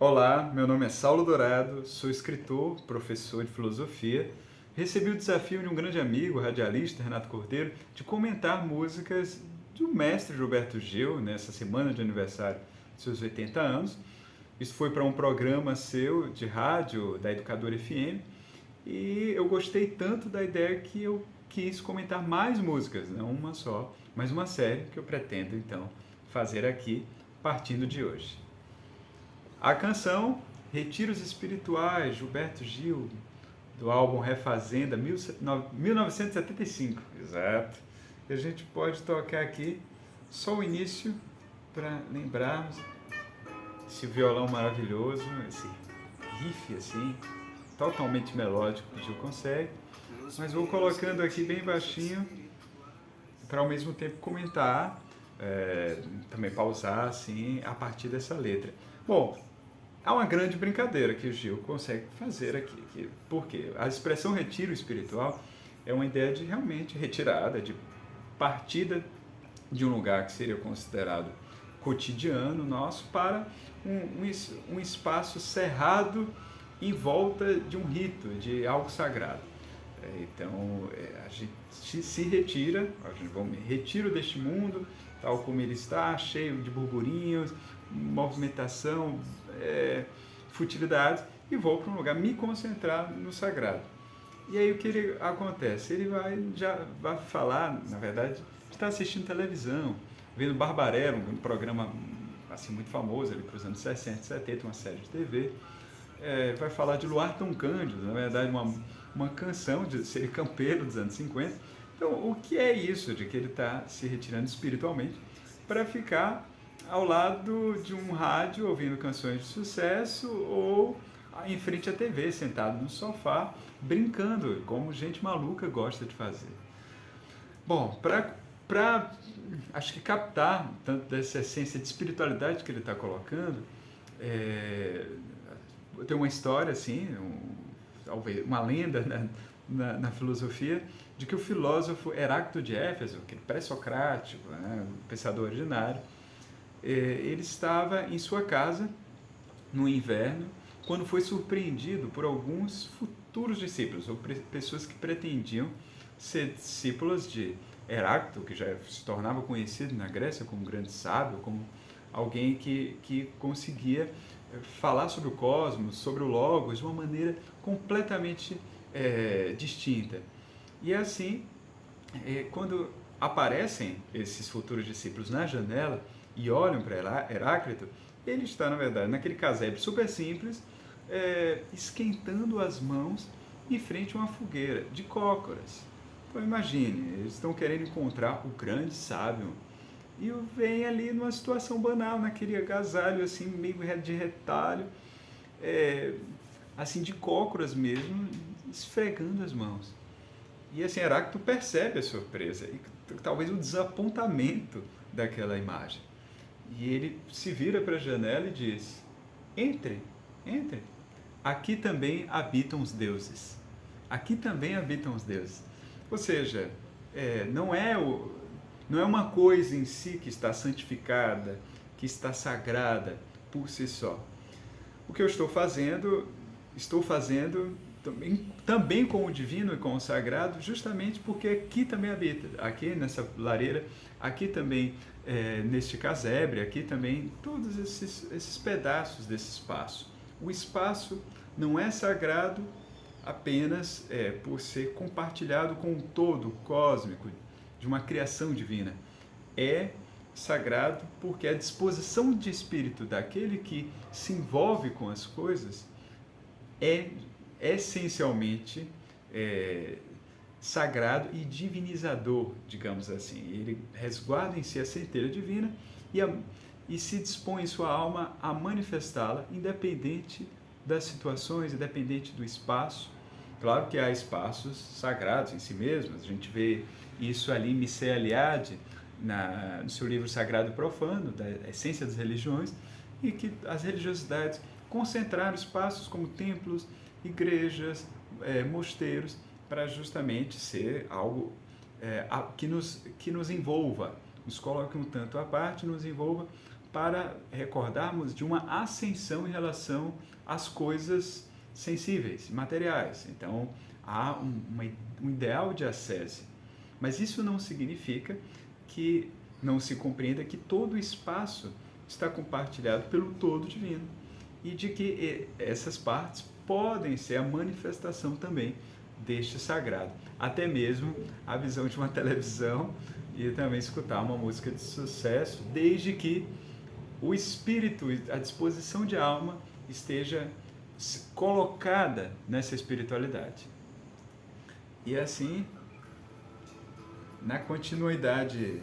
Olá, meu nome é Saulo Dourado, sou escritor, professor de filosofia. Recebi o desafio de um grande amigo, radialista, Renato Cordeiro, de comentar músicas do mestre Gilberto Gil nessa semana de aniversário de seus 80 anos. Isso foi para um programa seu de rádio da Educadora FM e eu gostei tanto da ideia que eu quis comentar mais músicas, não uma só, mas uma série que eu pretendo então fazer aqui partindo de hoje. A canção Retiros Espirituais, Gilberto Gil, do álbum Refazenda, 1975. Exato. E a gente pode tocar aqui só o início para lembrarmos esse violão maravilhoso, esse riff assim, totalmente melódico que o Gil consegue. Mas vou colocando aqui bem baixinho para ao mesmo tempo comentar, também pausar assim a partir dessa letra. Bom, há uma grande brincadeira que o Gil consegue fazer aqui. Por quê? A expressão retiro espiritual é uma ideia de realmente retirada, de partida de um lugar que seria considerado cotidiano nosso para um espaço cerrado em volta de um rito, de algo sagrado. Então, a gente se retira, a gente me retiro deste mundo, tal como ele está, cheio de burburinhos, movimentação, futilidades, e vou para um lugar me concentrar no sagrado. E aí o que ele acontece? Ele já vai falar, na verdade, está assistindo televisão, vendo Barbarella, um programa assim muito famoso ali para os anos 60 e 70, uma série de TV. Vai falar de Luar Tão Cândido, na verdade uma canção de ser campeiro dos anos 50. Então, o que é isso de que ele está se retirando espiritualmente para ficar ao lado de um rádio ouvindo canções de sucesso ou em frente à TV, sentado no sofá, brincando, como gente maluca gosta de fazer. Bom, para acho que captar tanto dessa essência de espiritualidade que ele está colocando, tem uma história assim, talvez uma lenda na filosofia, de que o filósofo Heráclito de Éfeso, aquele pré-socrático, né, um pensador originário, ele estava em sua casa no inverno quando foi surpreendido por alguns futuros discípulos, ou pessoas que pretendiam ser discípulas de Heráclito, que já se tornava conhecido na Grécia como um grande sábio, como alguém que conseguia falar sobre o cosmos, sobre o logos, de uma maneira completamente distinta. E assim, quando aparecem esses futuros discípulos na janela e olham para Heráclito, ele está, na verdade, naquele casebre super simples, esquentando as mãos em frente a uma fogueira de cócoras. Então imagine, eles estão querendo encontrar o grande sábio e vem ali numa situação banal, naquele agasalho assim, meio de retalho, assim de cócoras mesmo, esfregando as mãos. E assim, Heráclito percebe a surpresa e talvez o desapontamento daquela imagem. E ele se vira para a janela e diz: entre, entre. Aqui também habitam os deuses. Aqui também habitam os deuses. Ou seja, não é uma coisa em si que está santificada, que está sagrada por si só. O que eu estou fazendo também com o divino e com o sagrado, justamente porque aqui também habita, aqui nessa lareira, aqui também neste casebre, aqui também todos esses pedaços desse espaço. O espaço não é sagrado apenas por ser compartilhado com o todo cósmico de uma criação divina. É sagrado porque a disposição de espírito daquele que se envolve com as coisas é essencialmente sagrado e divinizador, digamos assim. Ele resguarda em si a centelha divina e se dispõe em sua alma a manifestá-la, independente das situações, independente do espaço. Claro que há espaços sagrados em si mesmos, a gente vê isso ali em Mircea Eliade, no seu livro Sagrado e Profano, da Essência das Religiões, e que as religiosidades concentraram espaços como templos, igrejas, mosteiros, para justamente ser algo que nos envolva, nos coloque um tanto à parte, nos envolva para recordarmos de uma ascensão em relação às coisas sensíveis, materiais. Então, há um ideal de ascese. Mas isso não significa que não se compreenda que todo o espaço está compartilhado pelo todo divino e de que essas partes podem ser a manifestação também deste sagrado. Até mesmo a visão de uma televisão e também escutar uma música de sucesso, desde que o espírito, a disposição de alma esteja colocada nessa espiritualidade. E assim, na continuidade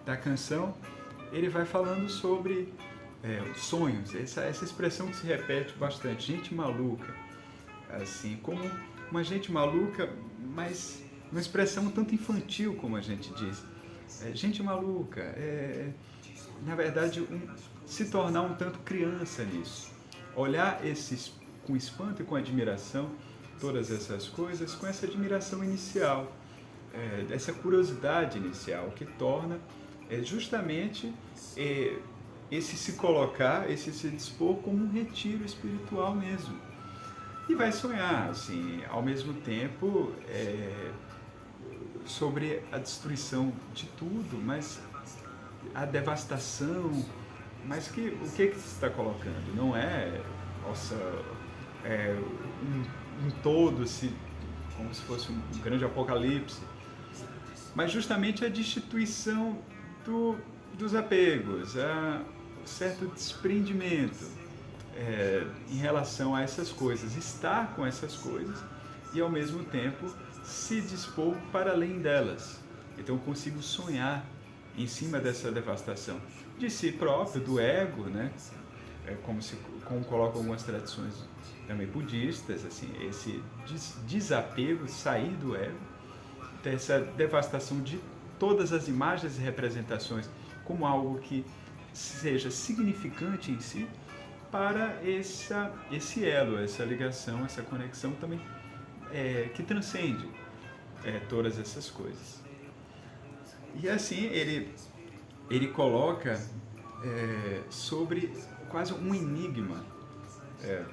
da canção, ele vai falando sobre sonhos, essa expressão que se repete bastante, gente maluca, assim, como uma gente maluca, mas uma expressão um tanto infantil, como a gente diz. Gente maluca, na verdade, se tornar um tanto criança nisso. Olhar com espanto e com admiração, todas essas coisas, com essa admiração inicial, essa curiosidade inicial, que torna justamente esse se colocar, esse se dispor como um retiro espiritual mesmo. E vai sonhar, assim, ao mesmo tempo, sobre a destruição de tudo, mas a devastação, mas o que se está colocando? Não um todo, como se fosse um grande apocalipse, mas justamente a destituição dos apegos, um certo desprendimento em relação a essas coisas, estar com essas coisas e ao mesmo tempo se dispor para além delas. Então eu consigo sonhar em cima dessa devastação de si próprio, do ego, né? Como colocam algumas tradições também budistas, assim, esse desapego, sair do ego, essa devastação de todas as imagens e representações como algo que seja significante em si, para esse elo, essa ligação, essa conexão também que transcende todas essas coisas. E assim ele coloca sobre quase um enigma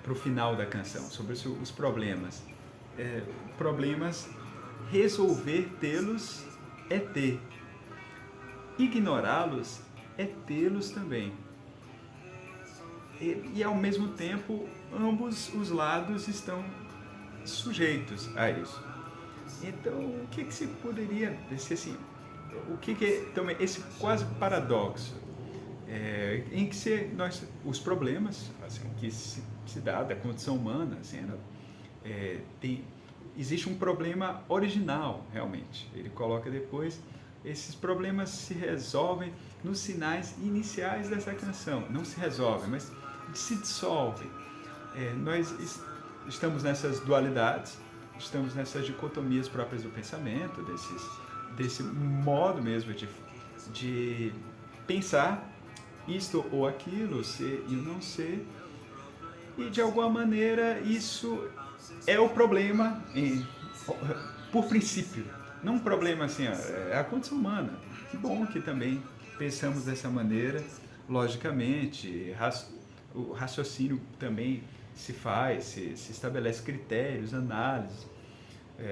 para o final da canção, sobre os problemas. Problemas, resolver tê-los é ter. Ignorá-los é tê-los também. E ao mesmo tempo, ambos os lados estão sujeitos a isso. Então, o que se poderia dizer assim? O que é também esse quase paradoxo em que os problemas, assim, que se dá da condição humana, assim, existe um problema original, realmente. Ele coloca depois, esses problemas se resolvem nos sinais iniciais dessa canção. Não se resolvem, mas se dissolvem. Nós estamos nessas dualidades, estamos nessas dicotomias próprias do pensamento, desse modo mesmo de pensar isto ou aquilo, ser e não ser, e de alguma maneira isso é o problema por princípio, não um problema assim, é a condição humana. Que bom que também pensamos dessa maneira, logicamente, o raciocínio também se estabelece critérios, análises,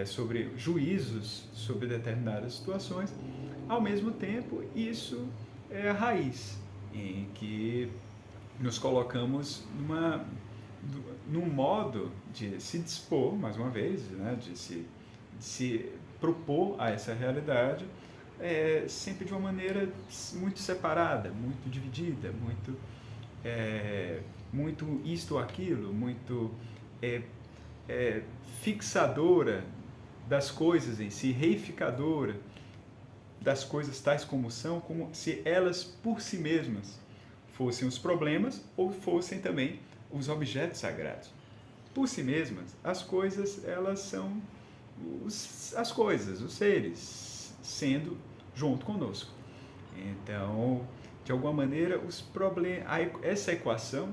sobre juízos sobre determinadas situações. Ao mesmo tempo, isso é a raiz em que nos colocamos num modo de se dispor, mais uma vez, né, de se propor a essa realidade, sempre de uma maneira muito separada, muito dividida, muito isto ou aquilo, muito fixadora das coisas em si, reificadora das coisas tais como são, como se elas por si mesmas fossem os problemas ou fossem também os objetos sagrados. Por si mesmas, as coisas, elas são as coisas, os seres, sendo junto conosco. Então, de alguma maneira, essa equação,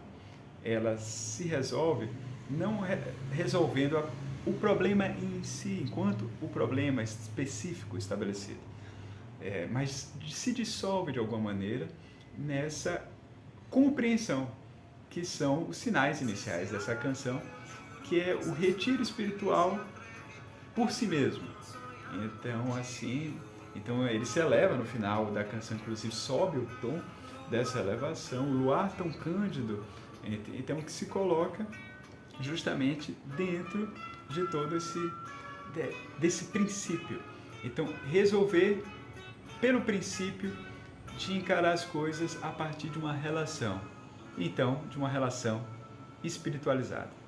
ela se resolve não resolvendo o problema em si, enquanto o problema específico estabelecido, mas se dissolve de alguma maneira nessa compreensão, que são os sinais iniciais dessa canção, que é o retiro espiritual por si mesmo. Então, assim, ele se eleva no final da canção, inclusive sobe o tom dessa elevação, o luar tão cândido, então que se coloca justamente dentro de todo desse princípio. Então, resolver pelo princípio de encarar as coisas a partir de uma relação, então, de uma relação espiritualizada.